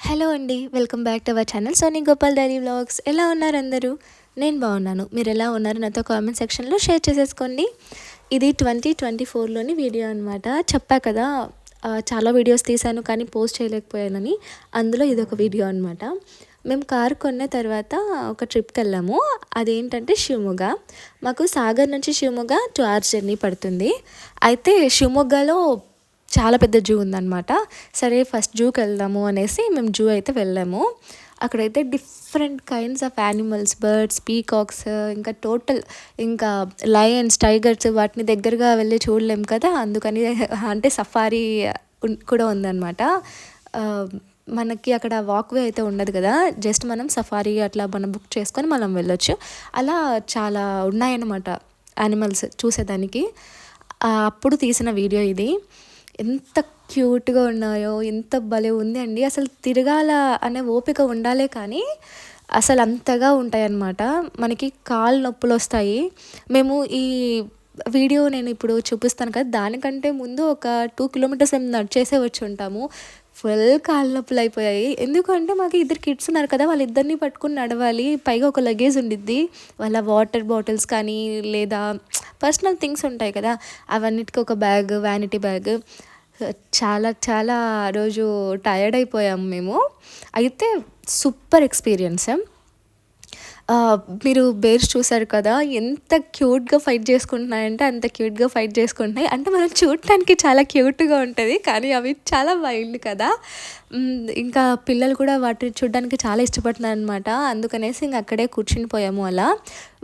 Hello అండి. Welcome back to our channel Soni Gopal diary vlogs. ఎలా ఉన్నారు అందరూ? నేను బాగున్నాను. మీరు ఎలా ఉన్నారు? నాతో కామెంట్ సెక్షన్లో షేర్ చేసేసుకోండి. ఇది 2024లోని వీడియో అనమాట. చెప్పా కదా, చాలా వీడియోస్ తీశాను కానీ పోస్ట్ చేయలేకపోయానని. అందులో ఇదొక వీడియో అనమాట. మేము కారు కొన్న తర్వాత ఒక ట్రిప్కి వెళ్ళాము. అదేంటంటే శివమొగ్గ. మాకు సాగర్ నుంచి శివమొగ్గ 2 hours జర్నీ పడుతుంది. అయితే శివమొగ్గలో చాలా పెద్ద జూ ఉందన్నమాట. సరే ఫస్ట్ జూకి వెళ్దాము అనేసి మేము జూ అయితే వెళ్ళాము. అక్కడైతే different kinds of animals, birds, peacocks, ఇంకా టోటల్ ఇంకా లయన్స్, టైగర్స్ వాటిని దగ్గరగా వెళ్ళి చూడలేము కదా, అందుకని అంటే సఫారీ కూడా ఉందన్నమాట. మనకి అక్కడ వాక్వే అయితే ఉండదు కదా, జస్ట్ మనం సఫారీ అట్లా మనం బుక్ చేసుకొని మనం వెళ్ళొచ్చు. అలా చాలా ఉన్నాయన్నమాట యానిమల్స్ చూసేదానికి. అప్పుడు తీసిన వీడియో ఇది. ఎంత క్యూట్గా ఉన్నాయో, ఎంత భలే ఉంది అండి. అసలు తిరగాల అనే ఓపిక ఉండాలే కానీ అసలు అంతగా ఉంటాయన్నమాట. మనకి కాళ్ళు నొప్పులు వస్తాయి. మేము ఈ వీడియో నేను ఇప్పుడు చూపిస్తాను కదా, దానికంటే ముందు ఒక 2 kilometers మేము నడిచేసే వచ్చి ఉంటాము. ఫుల్ కాళ్ళ నొప్పులు అయిపోయాయి. ఎందుకంటే మాకు 2 kids ఉన్నారు కదా, వాళ్ళిద్దరిని పట్టుకుని నడవాలి. పైగా ఒక లగేజ్ ఉండిద్ది, వాళ్ళ వాటర్ బాటిల్స్ కానీ లేదా పర్సనల్ థింగ్స్ ఉంటాయి కదా, అవన్నిటికీ ఒక బ్యాగ్, వ్యానిటీ బ్యాగ్. చాలా చాలా ఆ రోజు టయర్డ్ అయిపోయాము మేము. అయితే సూపర్ ఎక్స్పీరియన్స్. మీరు బేర్స్ చూసారు కదా, ఎంత క్యూట్గా ఫైట్ చేసుకుంటున్నాయంటే అంత క్యూట్గా ఫైట్ చేసుకుంటున్నాయి. అంటే మనం చూడటానికి చాలా క్యూట్గా ఉంటుంది కానీ అవి చాలా వైల్డ్ కదా. ఇంకా పిల్లలు కూడా వాటిని చూడడానికి చాలా ఇష్టపడుతున్నారు అనమాట. అందుకనేసి ఇంక అక్కడే కూర్చుని పోయాము. అలా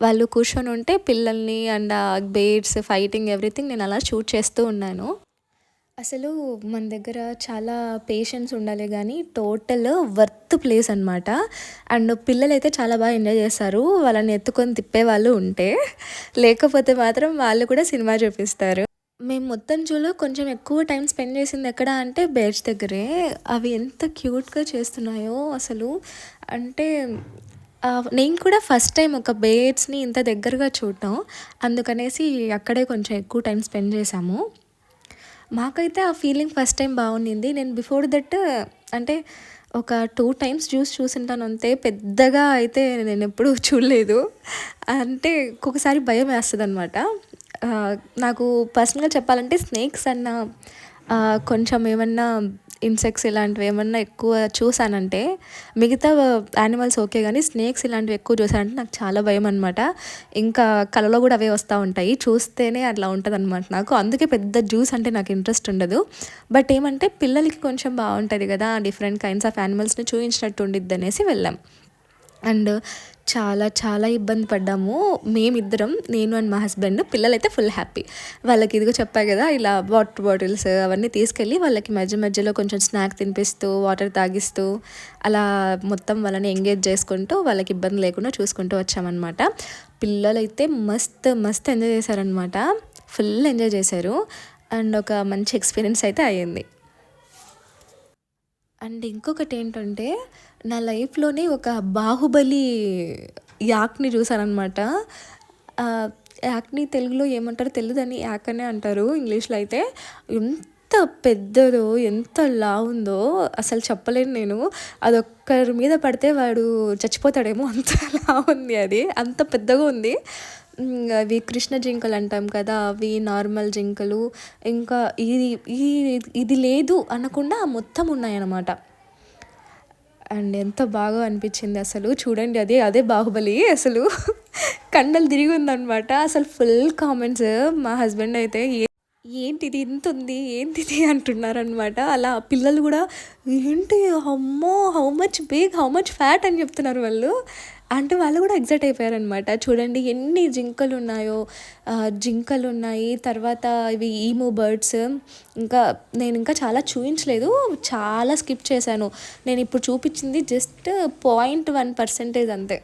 వాళ్ళు కూర్చొని ఉంటే పిల్లల్ని అండ్ బేర్స్ ఫైటింగ్ ఎవ్రీథింగ్ నేను అలా షూట్ చేస్తూ ఉన్నాను. అసలు మన దగ్గర చాలా పేషెన్స్ ఉండాలి కానీ టోటల్ వర్త్ ప్లేస్ అనమాట. అండ్ పిల్లలైతే చాలా బాగా ఎంజాయ్ చేస్తారు వాళ్ళని ఎత్తుకొని తిప్పేవాళ్ళు ఉంటే. లేకపోతే మాత్రం వాళ్ళు కూడా సినిమా చూపిస్తారు. మేము మొత్తం జూలో కొంచెం ఎక్కువ టైం స్పెండ్ చేసింది ఎక్కడ అంటే బేర్స్ దగ్గరే. అవి ఎంత క్యూట్గా చేస్తున్నాయో అసలు. అంటే నేను కూడా ఫస్ట్ టైం ఒక బేర్స్ని ఇంత దగ్గరగా చూడటం, అందుకనేసి అక్కడే కొంచెం ఎక్కువ టైం స్పెండ్ చేశాము. మాకైతే ఆ ఫీలింగ్ ఫస్ట్ టైం బాగుండింది. నేను బిఫోర్ దట్ అంటే ఒక 2 times చూసుంటాను అంతే. పెద్దగా అయితే నేను ఎప్పుడూ చూడలేదు. అంటే ఒక్కొక్కసారి భయం వేస్తుంది అనమాట. నాకు పర్సనల్గా చెప్పాలంటే స్నేక్స్ అన్న కొంచెం ఏమన్నా ఇన్సెక్ట్స్ ఇలాంటివి ఏమన్నా ఎక్కువ చూసానంటే, మిగతా యానిమల్స్ ఓకే కానీ స్నేక్స్ ఇలాంటివి ఎక్కువ చూసానంటే నాకు చాలా భయం అనమాట. ఇంకా కలలో కూడా అవే వస్తూ ఉంటాయి. చూస్తేనే అట్లా ఉంటుంది అనమాట నాకు. అందుకే పెద్ద జ్యూస్ అంటే నాకు ఇంట్రెస్ట్ ఉండదు. బట్ ఏమంటే పిల్లలకి కొంచెం బాగుంటుంది కదా, డిఫరెంట్ కైండ్స్ ఆఫ్ యానిమల్స్ని చూపించినట్టు ఉండిద్ది అనేసి వెళ్ళాం. అండ్ చాలా చాలా ఇబ్బంది పడ్డాము మేమిద్దరం, నేను అండ్ మా హస్బెండ్. పిల్లలైతే ఫుల్ హ్యాపీ. వాళ్ళకి ఇదిగో చెప్పా కదా, ఇలా వాటర్ బాటిల్స్ అవన్నీ తీసుకెళ్ళి వాళ్ళకి మధ్య మధ్యలో కొంచెం స్నాక్ తినిపిస్తూ వాటర్ తాగిస్తూ అలా మొత్తం వాళ్ళని ఎంగేజ్ చేసుకుంటూ వాళ్ళకి ఇబ్బంది లేకుండా చూసుకుంటూ వచ్చామన్నమాట. పిల్లలైతే మస్త్ మస్త్ ఎంజాయ్ చేశారనమాట. ఫుల్ ఎంజాయ్ చేశారు. అండ్ ఒక మంచి ఎక్స్పీరియన్స్ అయితే అయ్యింది. అండ్ ఇంకొకటి ఏంటంటే, నా లైఫ్లోనే ఒక బాహుబలి యాక్ని చూసానమాట. యాక్ని తెలుగులో ఏమంటారో తెలియదని యాక్ అనే అంటారు, ఇంగ్లీష్లో అయితే. ఎంత పెద్దదో, ఎంత లావుందో అసలు చెప్పలేను నేను. అదొక్కరి మీద పడితే వాడు చచ్చిపోతాడేమో, అంత లావుంది అది, అంత పెద్దగా ఉంది. అవి కృష్ణ జింకలు అంటాం కదా, అవి నార్మల్ జింకలు. ఇంకా ఇది ఇది లేదు అనకుండా మొత్తం ఉన్నాయన్నమాట. అండ్ ఎంత బాగా అనిపించింది అసలు. చూడండి, అదే బాహుబలి అసలు. కండలు తిరిగి ఉందనమాట. అసలు ఫుల్ కామెంట్స్. మా హస్బెండ్ అయితే ఏంటిది ఇంత ఉంది, ఏంటిది అంటున్నారనమాట. అలా పిల్లలు కూడా ఏంటి అమ్మో, how much big, how much fat అని చెప్తున్నారు వాళ్ళు. అంటే వాళ్ళు కూడా ఎగ్జైట్ అయిపోయారనమాట. చూడండి ఎన్ని జింకలు ఉన్నాయో. జింకలు ఉన్నాయి, తర్వాత ఇవి ఈమూ బర్డ్స్. నేను ఇంకా చాలా చూపించలేదు, చాలా స్కిప్ చేశాను. నేను ఇప్పుడు చూపించింది జస్ట్ 0.1% అంతే.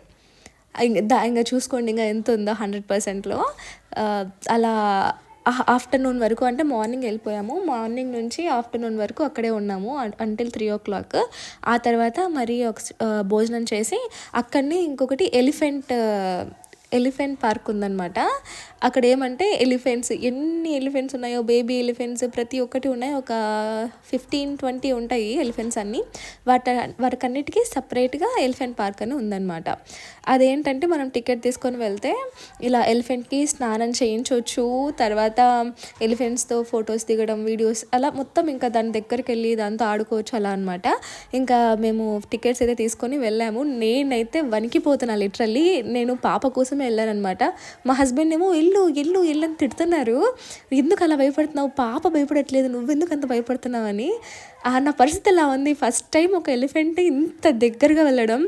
ఇంకా చూసుకోండి ఇంకా ఎంత ఉందో 100%లో. అలా ఆఫ్టర్నూన్ వరకు, అంటే మార్నింగ్ వెళ్ళిపోయాము, మార్నింగ్ నుంచి ఆఫ్టర్నూన్ వరకు అక్కడే ఉన్నాము అంటిల్ 3 o'clock. ఆ తర్వాత మరి ఒక భోజనం చేసి అక్కడనే ఇంకొకటి ఎలిఫెంట్ పార్క్ ఉందనమాట. అక్కడ ఏమంటే ఎలిఫెంట్స్ ఎన్ని ఎలిఫెంట్స్ ఉన్నాయో, బేబీ ఎలిఫెంట్స్ ప్రతి ఒక్కటి ఉన్నాయి. ఒక 15-20 ఉంటాయి ఎలిఫెంట్స్ అన్నీ. వాటికన్నిటికీ సపరేట్గా ఎలిఫెంట్ పార్క్ అని ఉందన్నమాట. అదేంటంటే మనం టికెట్ తీసుకొని వెళ్తే ఇలా ఎలిఫెంట్కి స్నానం చేయించవచ్చు, తర్వాత ఎలిఫెంట్స్తో ఫొటోస్ దిగడం, వీడియోస్ అలా మొత్తం ఇంకా దాని దగ్గరికి వెళ్ళి దాంతో ఆడుకోవచ్చు అలా అనమాట. ఇంకా మేము టికెట్స్ అయితే తీసుకొని వెళ్ళాము. నేనైతే వణికిపోతున్నా లిటరల్లీ. నేను పాప కోసమే వెళ్ళానమాట. మా హస్బెండ్ ఏమో ఇల్లు ఇల్లు ఇల్లు అని తిడుతున్నారు. ఎందుకు అలా భయపడుతున్నావు, పాప భయపడట్లేదు, నువ్వెందుకు అంత భయపడుతున్నావు అని. నా పరిస్థితి అలా ఉంది. ఫస్ట్ టైం ఒక ఎలిఫెంట్ ఇంత దగ్గరగా వెళ్ళడం.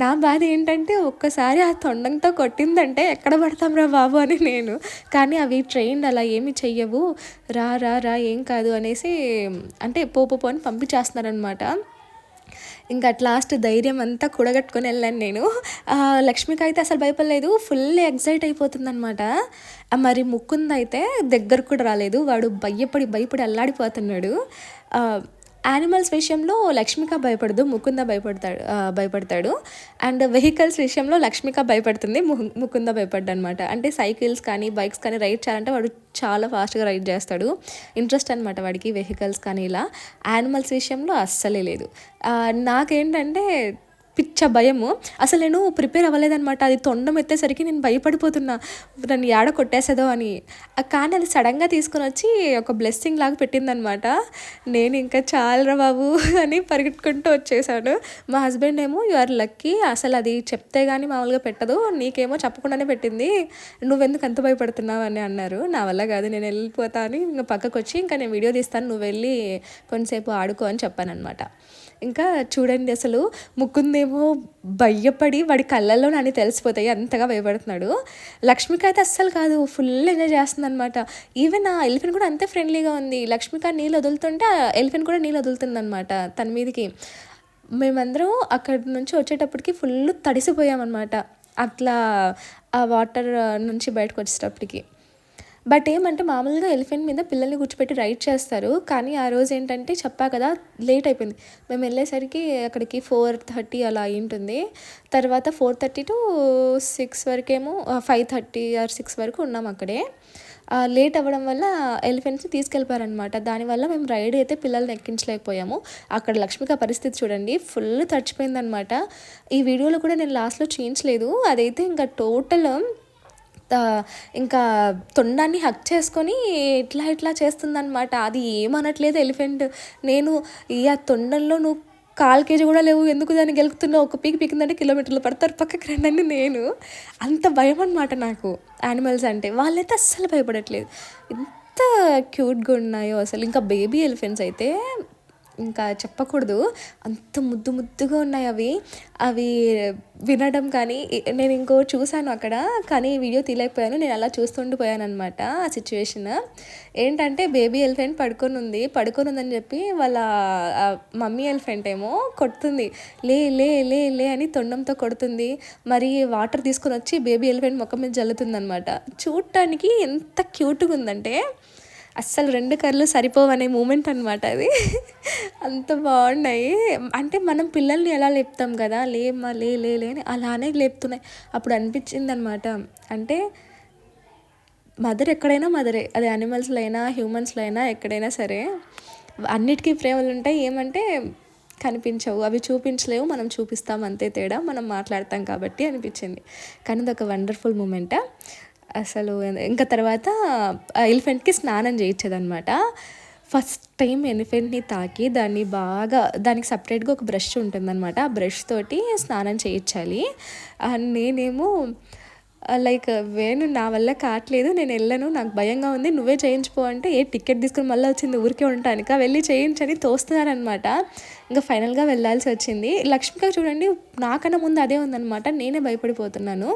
నా బాధ ఏంటంటే ఒక్కసారి ఆ తొండంతో కొట్టిందంటే ఎక్కడ పడతాం రా బాబు అని నేను. కానీ అవి ట్రైన్డ్ అలా ఏమి చెయ్యవు, రా రా రా ఏం కాదు అనేసి అంటే పో అని పంపించేస్తున్నారనమాట. ఇంకా అట్ లాస్ట్ ధైర్యం అంతా కూడగట్టుకొని వెళ్ళాను నేను. లక్ష్మికి అయితే అసలు భయపడలేదు, ఫుల్ ఎగ్జైట్ అయిపోతుందనమాట. మరి ముకుందైతే దగ్గర కూడా రాలేదు, వాడు భయపడి అల్లాడిపోతున్నాడు. యానిమల్స్ విషయంలో లక్ష్మిక భయపడదు, ముకుంద భయపడతాడు. అండ్ వెహికల్స్ విషయంలో లక్ష్మిక భయపడుతుంది, ముకుంద భయపడ్డా అనమాట. అంటే సైకిల్స్ కానీ బైక్స్ కానీ రైడ్ చేయాలంటే వాడు చాలా ఫాస్ట్గా రైడ్ చేస్తాడు. ఇంట్రెస్ట్ అనమాట వాడికి వెహికల్స్ కానీ. ఇలా యానిమల్స్ విషయంలో అస్సలే లేదు. నాకేంటంటే పిచ్చ భయము. అసలు నేను ప్రిపేర్ అవ్వలేదనమాట. అది తొండం ఎత్తేసరికి నేను భయపడిపోతున్నా, నన్ను ఏడ కొట్టేసేదో అని. కానీ అది సడన్గా తీసుకొని వచ్చి ఒక బ్లెస్సింగ్ లాగా పెట్టిందనమాట. నేను ఇంకా చాలరా బాబు అని పరిగెట్టుకుంటూ వచ్చేసాను. మా హస్బెండ్ ఏమో యు ఆర్ లక్కీ, అసలు అది చెప్తే కానీ మామూలుగా పెట్టదు, నీకేమో చెప్పకుండానే పెట్టింది, నువ్వెందుకు అంత భయపడుతున్నావు అని అన్నారు. నా వల్ల కాదు, నేను వెళ్ళిపోతా అని ఇంకా పక్కకు వచ్చి ఇంకా నేను వీడియో తీస్తాను, నువ్వు వెళ్ళి కొంతసేపు ఆడుకో అని చెప్పానమాట. ఇంకా చూడండి అసలు ముకుందేమో భయపడి వాడి కళ్ళల్లో నన్ను తెలిసిపోతాయి, అంతగా భయపడుతున్నాడు. లక్ష్మిక అయితే అస్సలు కాదు, ఫుల్ ఎంజాయ్ చేస్తుంది అనమాట. ఈవెన్ ఆ ఎలిఫెంట్ కూడా అంతే ఫ్రెండ్లీగా ఉంది. లక్ష్మిక నీళ్ళు వదులుతుంటే ఆ ఎలిఫెంట్ కూడా నీళ్ళు వదులుతుంది అనమాట తన మీదకి. మేమందరం అక్కడి నుంచి వచ్చేటప్పటికి ఫుల్ తడిసిపోయామన్నమాట, అట్లా ఆ వాటర్ నుంచి బయటకు వచ్చేటప్పటికి. బట్ ఏమంటే మామూలుగా ఎలిఫెంట్ మీద పిల్లల్ని కూర్చోపెట్టి రైడ్ చేస్తారు. కానీ ఆ రోజు ఏంటంటే చెప్పా కదా లేట్ అయిపోయింది. మేము వెళ్ళేసరికి అక్కడికి 4:30 అలా అయి ఉంటుంది. తర్వాత 4:30 to 6 వరకేమో 5:30 or 6 వరకు ఉన్నాం అక్కడే. లేట్ అవ్వడం వల్ల ఎలిఫెంట్స్ని తీసుకెళ్ళిపోయారనమాట. దానివల్ల మేము రైడ్ అయితే పిల్లల్ని ఎక్కించలేకపోయాము. అక్కడ లక్ష్మిక పరిస్థితి చూడండి, ఫుల్ తడిచిపోయిందనమాట. ఈ వీడియోలో కూడా నేను లాస్ట్లో చూయించలేదు. అదైతే ఇంకా టోటల్ ఇంకా తొండాన్ని హక్ చేసుకొని ఇట్లా చేస్తుందనమాట. అది ఏమనట్లేదు ఎలిఫెంట్. నేను ఆ తొండంలో నువ్వు 1/4 kg కూడా లేవు, ఎందుకు దాన్ని గెలుకుతున్నావు, ఒక పీకిందంటే కిలోమీటర్లు పడతారు పక్కకి రండి. నేను అంత భయం అనమాట నాకు యానిమల్స్ అంటే. వాళ్ళైతే అస్సలు భయపడట్లేదు, ఎంత క్యూట్గా ఉన్నాయో అసలు. ఇంకా బేబీ ఎలిఫెంట్స్ అయితే ఇంకా చెప్పకూడదు, అంత ముద్దుగా ఉన్నాయి అవి వినడం కానీ. నేను ఇంకో చూశాను అక్కడ, కానీ వీడియో తీయలేకపోయాను. నేను అలా చూస్తుండిపోయాను అనమాట. ఆ సిచ్యువేషన్ ఏంటంటే బేబీ ఎలిఫెంట్ పడుకొని ఉందని చెప్పి వాళ్ళ మమ్మీ ఎలిఫెంట్ ఏమో కొడుతుంది, లే లే లే లే అని తొండంతో కొడుతుంది. మరి వాటర్ తీసుకొని వచ్చి బేబీ ఎలిఫెంట్ ముఖం మీద జల్లుతుంది అనమాట. చూడటానికి ఎంత క్యూట్గా ఉందంటే అస్సలు 2 కళ్ళు సరిపోవనే మూమెంట్ అనమాట అది. అంత బాగున్నాయి. అంటే మనం పిల్లల్ని ఎలా లేపుతాం కదా, లేమ్మా లే లే లే అని, అలానే లేపుతున్నాయి. అప్పుడు అనిపించింది అనమాట, అంటే మదర్ ఎక్కడైనా మదరే, అది యానిమల్స్లో అయినా హ్యూమన్స్లో అయినా ఎక్కడైనా సరే అన్నిటికీ ప్రేమలు ఉంటాయి. ఏమంటే కనిపించవు, అవి చూపించలేవు, మనం చూపిస్తాం అంతే తేడా, మనం మాట్లాడతాం కాబట్టి అనిపించింది. కానీ అది ఒక వండర్ఫుల్ మూమెంట్ అసలు. ఇంకా తర్వాత ఎలిఫెంట్కి స్నానం చేయించేదనమాట. ఫస్ట్ టైం ఎలిఫెంట్ని తాకి దానికి సపరేట్గా ఒక బ్రష్ ఉంటుందన్నమాట. ఆ బ్రష్ తోటి స్నానం చేయించాలి. నేనేమో లైక్ వేణు నా వల్ల కావట్లేదు, నేను వెళ్ళను, నాకు భయంగా ఉంది, నువ్వే చేయించుకో అంటే, టికెట్ తీసుకుని మళ్ళీ వచ్చింది ఊరికే ఉండటానిక, వెళ్ళి చేయించని తోస్తున్నారనమాట. ఇంకా ఫైనల్గా వెళ్ళాల్సి వచ్చింది. లక్ష్మిక చూడండి నాకన్నా ముందు అదే ఉందన్నమాట, నేనే భయపడిపోతున్నాను.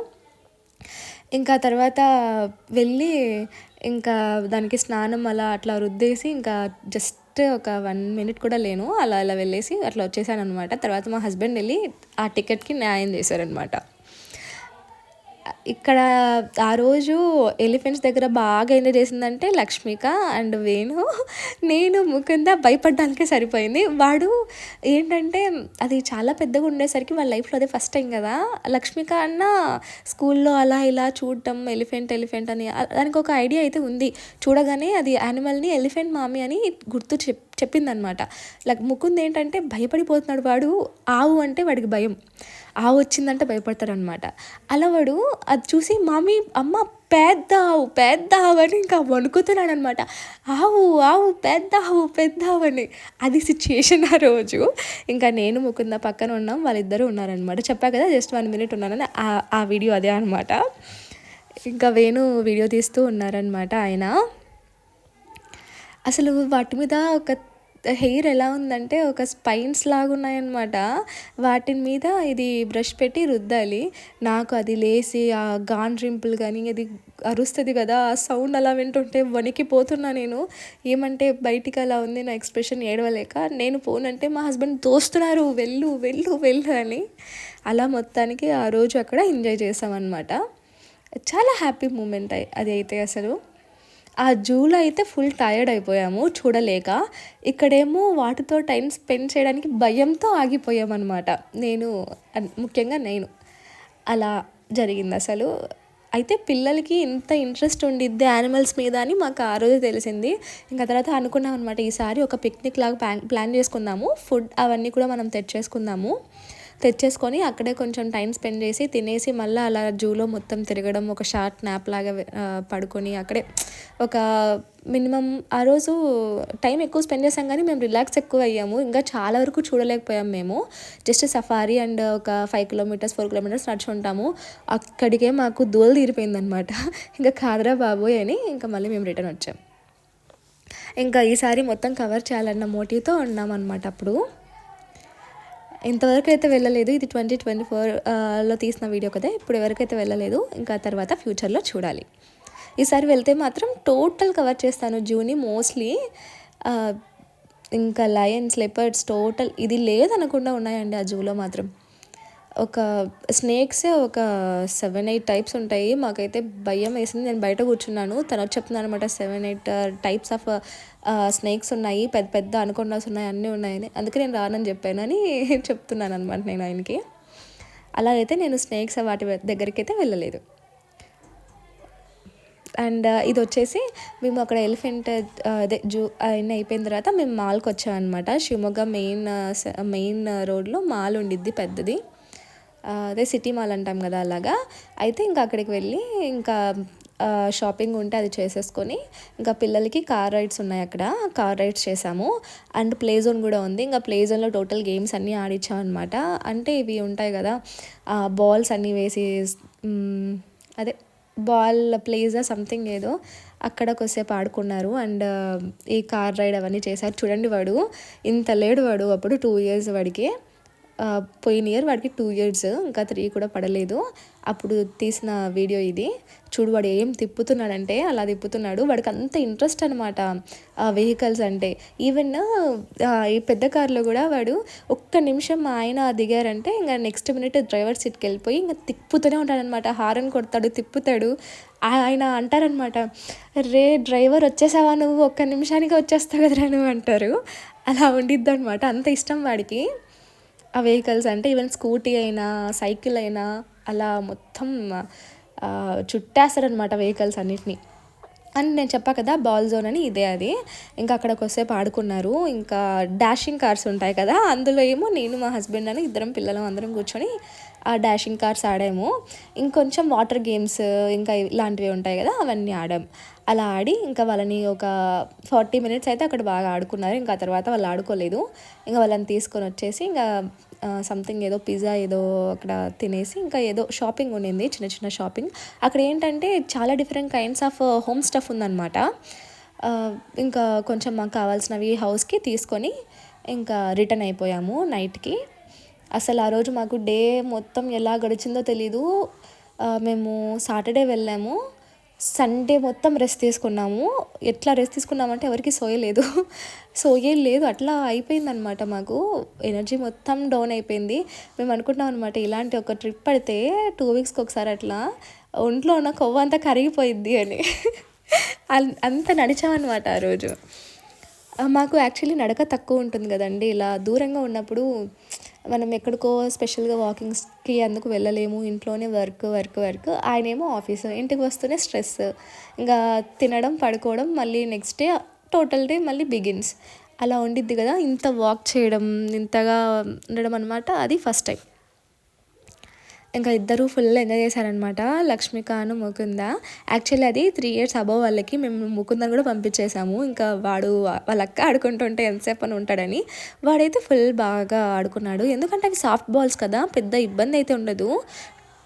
ఇంకా తర్వాత వెళ్ళి ఇంకా దానికి స్నానం అట్లా రుద్దేసి ఇంకా జస్ట్ ఒక 1 minute కూడా లేను, అలా వెళ్ళేసి అట్లా వచ్చేసాను అనమాట. తర్వాత మా హస్బెండ్ వెళ్ళి ఆ టికెట్కి న్యాయం చేశారనమాట. ఇక్కడ ఆ రోజు ఎలిఫెంట్స్ దగ్గర బాగా ఎంజాయ్ చేసిందంటే లక్ష్మిక అండ్ వేణు. నేను ముకుంద భయపడడానికే సరిపోయింది. వాడు ఏంటంటే అది చాలా పెద్దగా ఉండేసరికి వాళ్ళ లైఫ్లో అదే ఫస్ట్ టైం కదా. లక్ష్మిక అన్న స్కూల్లో అలా ఇలా చూడటం ఎలిఫెంట్ ఎలిఫెంట్ అని దానికి ఒక ఐడియా అయితే ఉంది. చూడగానే అది యానిమల్ని ఎలిఫెంట్ మామీ అని గుర్తు చెప్పిందనమాట. ముకుంద్ ఏంటంటే భయపడిపోతున్నాడు. వాడు ఆవు అంటే వాడికి భయం, ఆవు వచ్చిందంటే భయపడతాడనమాట. అలా వాడు అది చూసి మమ్మీ అమ్మ పెద్ద ఆవు పెద్ద ఆవు అని ఇంకా వణుకుతున్నాడు అనమాట. ఆవు ఆవు పెద్ద ఆవు అని. అది సిచ్యుయేషన్ ఆ రోజు. ఇంకా నేను ముకుంద పక్కన ఉన్నాం, వాళ్ళిద్దరూ ఉన్నారనమాట. చెప్పా కదా జస్ట్ 1 minute ఉన్నానని, ఆ వీడియో అదే అనమాట. ఇంకా వేణు వీడియో తీస్తూ ఉన్నారనమాట ఆయన. అసలు వాటి మీద ఒక హెయిర్ ఎలా ఉందంటే ఒక స్పైన్స్ లాగా ఉన్నాయన్నమాట. వాటి మీద ఇది బ్రష్ పెట్టి రుద్దాలి. నాకు అది లేసి ఆ గాన్ రింపుల్ కానీ అది అరుస్తుంది కదా, ఆ సౌండ్ అలా వింటుంటే వణికిపోతున్నా నేను. ఏమంటే బయటికి అలా ఉంది నా ఎక్స్ప్రెషన్, ఏడవలేక. నేను పోనంటే మా హస్బెండ్ తోస్తున్నారు, వెళ్ళు వెళ్ళు వెళ్ళు అని. అలా మొత్తానికి ఆ రోజు అక్కడ ఎంజాయ్ చేసామన్నమాట. చాలా హ్యాపీ మూమెంట్ అది అయితే. అసలు ఆ జూలో అయితే ఫుల్ టయర్డ్ అయిపోయాము చూడలేక. ఇక్కడేమో వాటితో టైం స్పెండ్ చేయడానికి భయంతో ఆగిపోయామన్నమాట. ముఖ్యంగా నేను. అలా జరిగింది అసలు. అయితే పిల్లలకి ఇంత ఇంట్రెస్ట్ ఉండిద్ది యానిమల్స్ మీద అని మాకు ఆ రోజు తెలిసింది. ఇంకా తర్వాత అనుకున్నాం అనమాట, ఈసారి ఒక పిక్నిక్ లాగా ప్లాన్ చేసుకుందాము. ఫుడ్ అవన్నీ కూడా మనం తెచ్చేసుకొని అక్కడే కొంచెం టైం స్పెండ్ చేసి తినేసి మళ్ళీ అలా జూలో మొత్తం తిరగడం, ఒక షార్ట్ నాప్ లాగా పడుకొని అక్కడే ఒక మినిమం ఆ రోజు టైం ఎక్కువ స్పెండ్ చేసాం కానీ మేము రిలాక్స్ ఎక్కువ అయ్యాము. ఇంకా చాలా వరకు చూడలేకపోయాం మేము. జస్ట్ సఫారీ అండ్ ఒక 5 kilometers 4 kilometers నడిచి ఉంటాము. అక్కడికే మాకు దూలు తీరిపోయిందనమాట. ఇంకా కాదరా బాబోయ్ అని ఇంకా మళ్ళీ మేము రిటర్న్ వచ్చాం. ఇంకా ఈసారి మొత్తం కవర్ చేయాలన్న మోటివ్తో ఉన్నామన్నమాట. అప్పుడు ఇంతవరకు అయితే వెళ్ళలేదు. ఇది 2024లో తీసిన వీడియో కదా, ఇప్పుడు ఎవరికైతే వెళ్ళలేదు. ఇంకా తర్వాత ఫ్యూచర్లో చూడాలి. ఈసారి వెళ్తే మాత్రం టోటల్ కవర్ చేస్తాను జూని మోస్ట్లీ. ఇంకా లయన్స్, లెపర్డ్స్ టోటల్ ఇది లేదనకుండా ఉన్నాయండి ఆ జూలో మాత్రం. ఒక స్నేక్సే ఒక 7-8 టైప్స్ ఉంటాయి. మాకైతే భయం వేసింది. నేను బయట కూర్చున్నాను, తను చెప్తున్నాను అనమాట 7-8 టైప్స్ ఆఫ్ స్నేక్స్ ఉన్నాయి, పెద్ద పెద్ద అనకొండాస్ ఉన్నాయి, అన్నీ ఉన్నాయని. అందుకే నేను రానని చెప్పాను అని చెప్తున్నాను అనమాట నేను ఆయనకి. అలా అయితే నేను స్నేక్స్ వాటి దగ్గరికి అయితే వెళ్ళలేదు. అండ్ ఇది వచ్చేసి మేము అక్కడ ఎలిఫెంట్ అదే జూ అవన్నీ అయిపోయిన తర్వాత మేము మాల్కి వచ్చామన్నమాట. శివమొగ్గ మెయిన్ రోడ్లో మాల్ ఉండిద్ది పెద్దది, అదే సిటీ మాల్ అంటాం కదా అలాగా. అయితే ఇంకా అక్కడికి వెళ్ళి ఇంకా షాపింగ్ ఉంటే అది చేసేసుకొని ఇంకా పిల్లలకి కార్ రైడ్స్ ఉన్నాయి, అక్కడ కార్ రైడ్స్ చేసాము. అండ్ ప్లే జోన్ కూడా ఉంది. ఇంకా ప్లే జోన్లో టోటల్ గేమ్స్ అన్నీ ఆడిచ్చాం అనమాట. అంటే ఇవి ఉంటాయి కదా బాల్స్ అన్నీ వేసి, అదే బాల్ ప్లేజా సంథింగ్ ఏదో, అక్కడ కొద్దిసేపు ఆడుకున్నారు. అండ్ ఈ కార్ రైడ్ అవన్నీ చేశారు. చూడండి వాడు ఇంత లేడు, వాడు అప్పుడు 2 years వాడికి. పోయిన ఇయర్ వాడికి 2 years, ఇంకా 3 కూడా పడలేదు. అప్పుడు తీసిన వీడియో ఇది. చూడు వాడు ఏం తిప్పుతున్నాడంటే అలా తిప్పుతున్నాడు. వాడికి అంత ఇంట్రెస్ట్ అనమాట ఆ వెహికల్స్ అంటే. ఈవెన్ ఈ పెద్ద కార్లో కూడా వాడు ఒక్క నిమిషం మా ఆయన దిగారంటే ఇంకా నెక్స్ట్ మినిట్ డ్రైవర్ సీట్కి వెళ్ళిపోయి ఇంకా తిప్పుతూనే ఉంటాడనమాట. హారన్ కొడతాడు, తిప్పుతాడు. ఆయన అంటారనమాట, రే డ్రైవర్ వచ్చేసావా నువ్వు, ఒక్క నిమిషానికి వచ్చేస్తావు కదరా నువ్వు అంటారు. అలా ఉండిద్ది అనమాట. అంత ఇష్టం వాడికి ఆ వెహికల్స్ అంటే. ఈవెన్ స్కూటీ అయినా సైకిల్ అయినా అలా మొత్తం చుట్టేస్తారనమాట వెహికల్స్ అన్నిటినీ. అండ్ నేను చెప్పా కదా బాల్ జోన్ అని, ఇదే అది. ఇంకా అక్కడ కొద్దిసేపు ఆడుకున్నారు. ఇంకా డాషింగ్ కార్స్ ఉంటాయి కదా, అందులో ఏమో నేను మా హస్బెండ్ అని ఇద్దరం పిల్లలు అందరం కూర్చొని ఆ డాషింగ్ కార్స్ ఆడాము. ఇంకొంచెం వాటర్ గేమ్స్ ఇంకా ఇలాంటివి ఉంటాయి కదా, అవన్నీ ఆడాం. అలా ఆడి ఇంకా వాళ్ళని ఒక 40 minutes అయితే అక్కడ బాగా ఆడుకున్నారు. ఇంకా తర్వాత వాళ్ళు ఆడుకోలేదు. ఇంకా వాళ్ళని తీసుకొని వచ్చేసి ఇంకా సంథింగ్ ఏదో పిజ్జా ఏదో అక్కడ తినేసి ఇంకా ఏదో షాపింగ్ ఉండింది, చిన్న చిన్న షాపింగ్. అక్కడ ఏంటంటే చాలా different kinds of home stuff ఉందన్నమాట. ఇంకా కొంచెం మాకు కావాల్సినవి హౌస్కి తీసుకొని ఇంకా రిటర్న్ అయిపోయాము నైట్కి. అసలు ఆ రోజు మాకు డే మొత్తం ఎలా గడిచిందో తెలీదు. మేము సాటర్డే వెళ్ళాము. సండే మొత్తం రెస్ట్ తీసుకున్నాము. ఎట్లా రెస్ట్ తీసుకున్నామంటే ఎవరికీ సోయలేదు. లేదు. అట్లా అయిపోయిందనమాట మాకు. ఎనర్జీ మొత్తం డౌన్ అయిపోయింది. మేము అనుకుంటున్నాం అనమాట ఇలాంటి ఒక ట్రిప్ పడితే 2 వీక్స్‌కి ఒకసారి అట్లా ఒంట్లో ఉన్న కొవ్వంతా కరిగిపోయిద్ది అని. అంత నడిచామనమాట ఆ రోజు. మాకు యాక్చువల్లీ నడక తక్కువ ఉంటుంది కదండీ! ఇలా దూరంగా ఉన్నప్పుడు మనం ఎక్కడికో స్పెషల్‌గా వాకింగ్స్‌కి అందుకు వెళ్ళలేము. ఇంట్లోనే వర్క్. ఆయనేమో ఆఫీసు. ఇంటికి వస్తూనే స్ట్రెస్. ఇంకా తినడం, పడుకోవడం, మళ్ళీ నెక్స్ట్ డే టోటల్ డే మళ్ళీ బిగిన్స్. అలా ఉండిద్ది కదా! ఇంత వాక్ చేయడం, ఇంతగా ఉండడం అనమాట. అది ఫస్ట్ టైం. ఇంకా ఇద్దరు ఫుల్ ఎంజాయ్ చేశారనమాట. లక్ష్మికాను, ముకుంద. యాక్చువల్లీ అది 3 ఇయర్స్ అబోవ్ వాళ్ళకి మేము ముకుందని కూడా పంపించేసాము. ఇంకా వాడు వాళ్ళ అక్క ఆడుకుంటుంటే ఎంతసేపు అని ఉంటాడని. వాడైతే ఫుల్ బాగా ఆడుకున్నాడు. ఎందుకంటే అవి సాఫ్ట్ బాల్స్ కదా, పెద్ద ఇబ్బంది అయితే ఉండదు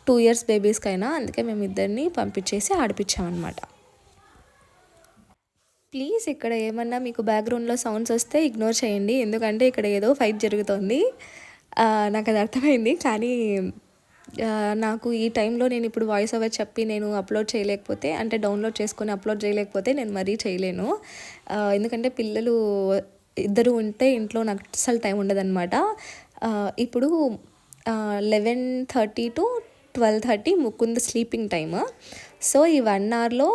2 ఇయర్స్ బేబీస్కైనా. అందుకే మేము ఇద్దరిని పంపించేసి ఆడిపించామన్నమాట. ప్లీజ్ ఇక్కడ ఏమన్నా మీకు బ్యాక్గ్రౌండ్లో సౌండ్స్ వస్తే ఇగ్నోర్ చేయండి. ఎందుకంటే ఇక్కడ ఏదో ఫైట్ జరుగుతోంది. నాకు అది అర్థమైంది. కానీ నాకు ఈ టైంలో నేను ఇప్పుడు వాయిస్ ఓవర్ చెప్పి నేను అప్లోడ్ చేయలేకపోతే, అంటే డౌన్లోడ్ చేసుకొని అప్లోడ్ చేయలేకపోతే నేను మరీ చేయలేను. ఎందుకంటే పిల్లలు ఇద్దరు ఉంటే ఇంట్లో నాకు అస్సలు టైం ఉండదన్నమాట. ఇప్పుడు 11:30 to 12:30 Mukund sleeping time. So ఈ 1 అవర్లో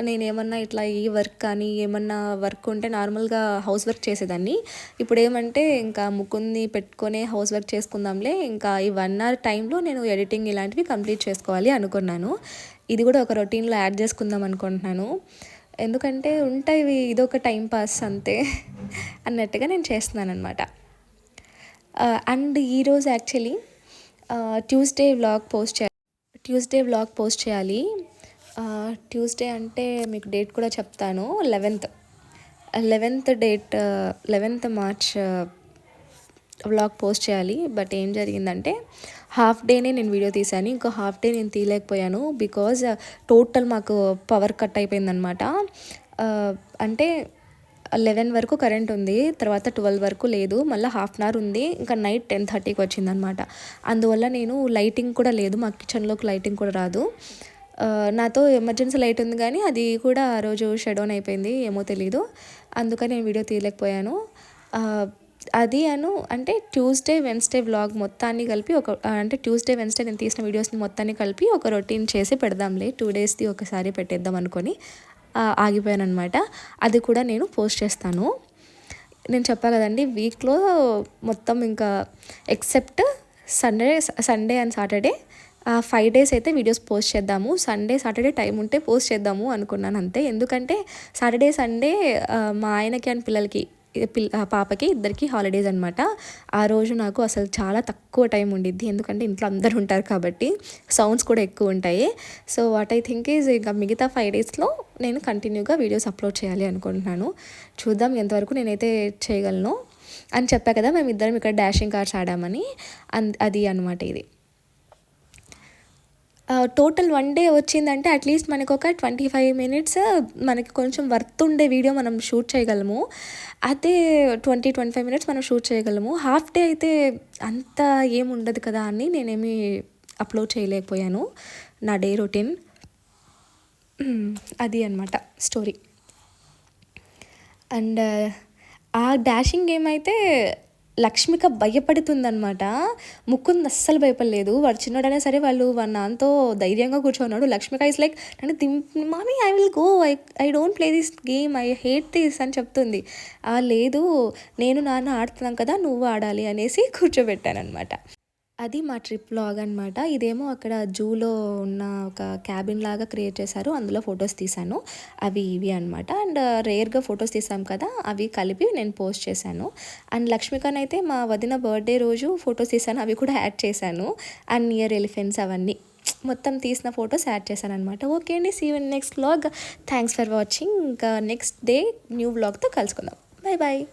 నేనేమన్నా ఇట్లా ఈ వర్క్ కానీ ఏమన్నా వర్క్ ఉంటే నార్మల్గా హౌస్ వర్క్ చేసేదాన్ని. ఇప్పుడు ఏమంటే ఇంకా ముకుంద్ని పెట్టుకొని హౌస్ వర్క్ చేసుకుందాంలే, ఇంకా ఈ 1 అవర్ టైంలో నేను ఎడిటింగ్ ఇలాంటివి కంప్లీట్ చేసుకోవాలి అనుకున్నాను. ఇది కూడా ఒక రొటీన్లో యాడ్ చేసుకుందాం అనుకుంటున్నాను. ఎందుకంటే ఉంటాయి ఇదొక టైం పాస్ అంతే అన్నట్టుగా నేను చేస్తున్నాను అనమాట. అండ్ ఈరోజు యాక్చువల్లీ ట్యూస్డే వ్లాగ్ పోస్ట్ చేయాలి. ట్యూస్డే అంటే మీకు డేట్ కూడా చెప్తాను. 11th date, 11th March vlog post చేయాలి. బట్ ఏం జరిగిందంటే హాఫ్ డేనే నేను వీడియో తీశాను. ఇంకో హాఫ్ డే నేను తీయలేకపోయాను. బికాజ్ టోటల్ మాకు పవర్ కట్ అయిపోయిందనమాట. అంటే 11 వరకు కరెంట్ ఉంది, తర్వాత 12 వరకు లేదు, మళ్ళీ హాఫ్ అన్ అవర్ ఉంది, ఇంకా నైట్ 10:30కి వచ్చిందనమాట. అందువల్ల నేను లైటింగ్ కూడా లేదు, మా కిచెన్లోకి లైటింగ్ కూడా రాదు. నాతో ఎమర్జెన్సీ లైట్ ఉంది కానీ అది కూడా ఆ రోజు షట్ డౌన్ అయిపోయింది, ఏమో తెలీదు. అందుకని నేను వీడియో తీయలేకపోయాను. అది అంటే ట్యూస్డే వెన్స్డే వ్లాగ్ మొత్తాన్ని కలిపి అంటే ట్యూస్డే వెన్స్డే నేను తీసిన వీడియోస్ని మొత్తాన్ని కలిపి ఒక రొటీన్ చేసి పెడదాంలే, 2 డేస్ది ఒకసారి పెట్టేద్దాం అనుకొని ఆగిపోయాను అనమాట. అది కూడా నేను పోస్ట్ చేస్తాను. నేను చెప్పాను కదండి, వీక్లో మొత్తం ఇంకా except Sunday and Saturday 5 days అయితే వీడియోస్ పోస్ట్ చేద్దాము. సండే సాటర్డే టైం ఉంటే పోస్ట్ చేద్దాము అనుకున్నాను అంతే. ఎందుకంటే సాటర్డే సండే మా ఆయనకి అండ్ పాపకి ఇద్దరికి హాలిడేస్ అనమాట. ఆ రోజు నాకు అసలు చాలా తక్కువ టైం ఉండిద్ది, ఎందుకంటే ఇంట్లో అందరు ఉంటారు కాబట్టి సౌండ్స్ కూడా ఎక్కువ ఉంటాయి. So what I think is ఇంకా మిగతా 5 daysలో నేను కంటిన్యూగా వీడియోస్ అప్లోడ్ చేయాలి అనుకుంటున్నాను. చూద్దాం ఎంతవరకు నేనైతే చేయగలను. అని చెప్పా కదా, మేము ఇద్దరం ఇక్కడ డాషింగ్ కార్స్ ఆడామని. అది అనమాట ఇది. టోటల్ 1 day వచ్చిందంటే అట్లీస్ట్ మనకు ఒక 25 minutes మనకి కొంచెం వర్త్ ఉండే వీడియో మనం షూట్ చేయగలము. అదే 20-25 minutes మనం షూట్ చేయగలము. హాఫ్ డే అయితే అంత ఏముండదు కదా అని నేనేమి అప్లోడ్ చేయలేకపోయాను నా డే రొటీన్. అది అనమాట స్టోరీ. అండ్ ఆ డాషింగ్ గేమ్ అయితే లక్ష్మిక భయపడుతుందనమాట. ముకుంద్ అస్సలు భయపడలేదు. వాడు చిన్నోడైనా సరే వాళ్ళు నాన్నతో ధైర్యంగా కూర్చోన్నాడు. లక్ష్మిక ఇస్ లైక్ నన్ను mommy I will go, I don't play this game, I hate this అని చెప్తుంది. లేదు నేను నాన్న ఆడుతున్నాం కదా, నువ్వు ఆడాలి అనేసి కూర్చోబెట్టానమాట. అది మా ట్రిప్ వ్లాగ్ అనమాట. ఇదేమో అక్కడ జూలో ఉన్న ఒక క్యాబిన్ లాగా క్రియేట్ చేశారు, అందులో ఫొటోస్ తీశాను. అవి ఇవి అనమాట. అండ్ రేర్గా ఫొటోస్ తీసాం కదా, అవి కలిపి నేను పోస్ట్ చేశాను. అండ్ లక్ష్మికన్ అయితే మా వదిన బర్త్డే రోజు ఫొటోస్ తీశాను, అవి కూడా యాడ్ చేశాను. అండ్ నియర్ ఎలిఫెంట్స్ అవన్నీ మొత్తం తీసిన ఫొటోస్ యాడ్ చేశాను అనమాట. ఓకే అండి, see you in next vlog. Thanks for watching. ఇంకా నెక్స్ట్ డే న్యూ వ్లాగ్తో కలుసుకుందాం. Bye bye.